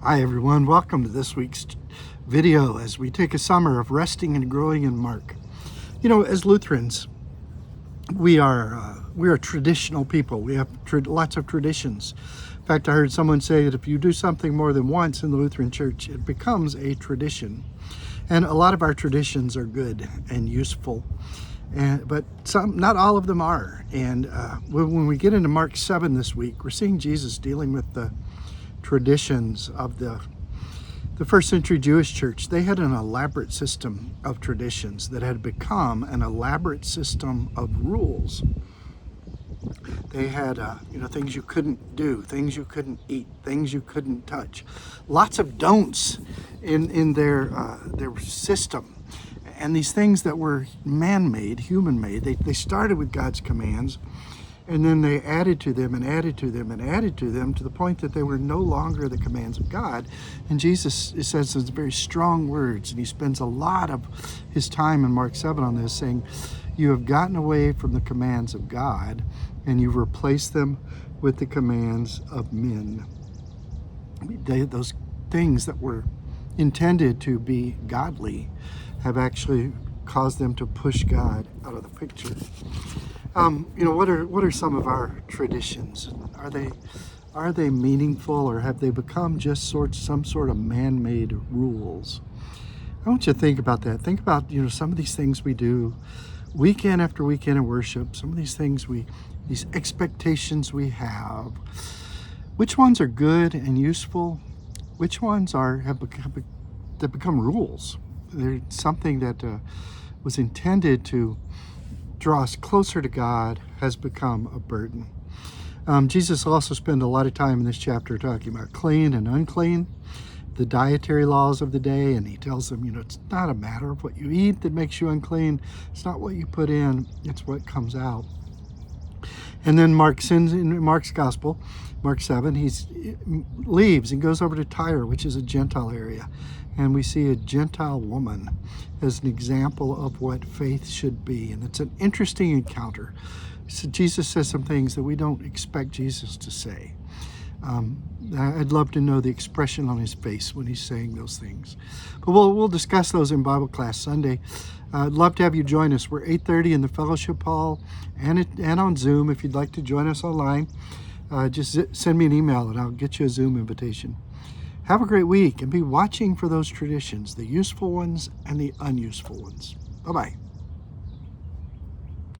Hi everyone, welcome to this week's video as we take a summer of resting and growing in Mark. You know, as Lutherans, we are traditional people. We have lots of traditions. In fact, I heard someone say that if you do something more than once in the Lutheran Church, it becomes a tradition. And a lot of our traditions are good and useful, but not all of them are. And when we get into Mark 7 this week, we're seeing Jesus dealing with the traditions of the first century Jewish church. They had an elaborate system of traditions that had become an elaborate system of rules. They had things you couldn't do, things you couldn't eat, things you couldn't touch, lots of don'ts in their system. And these things that were man-made, human-made, they started with God's commands, and then they added to them and added to them and added to them to the point that they were no longer the commands of God. And Jesus says some very strong words, and he spends a lot of his time in Mark 7 on this, saying, you have gotten away from the commands of God, and you've replaced them with the commands of men. Those things that were intended to be godly have actually caused them to push God out of the picture. What are some of our traditions? Are they meaningful, or have they become just some sort of man-made rules? I want you to think about that. Think about some of these things we do weekend after weekend in worship. Some of these things these expectations we have. Which ones are good and useful? Which ones have become rules? They're something that was intended to draw us closer to God, has become a burden. Jesus also spent a lot of time in this chapter talking about clean and unclean, the dietary laws of the day, and he tells them, it's not a matter of what you eat that makes you unclean. It's not what you put in, it's what comes out. And then in Mark's gospel, Mark 7, he leaves and goes over to Tyre, which is a Gentile area. And we see a Gentile woman as an example of what faith should be. And it's an interesting encounter. So Jesus says some things that we don't expect Jesus to say. I'd love to know the expression on his face when he's saying those things. But we'll discuss those in Bible class Sunday. I'd love to have you join us. We're 8:30 in the fellowship hall and on Zoom. If you'd like to join us online, just send me an email and I'll get you a Zoom invitation. Have a great week and be watching for those traditions, the useful ones and the unuseful ones. Bye-bye.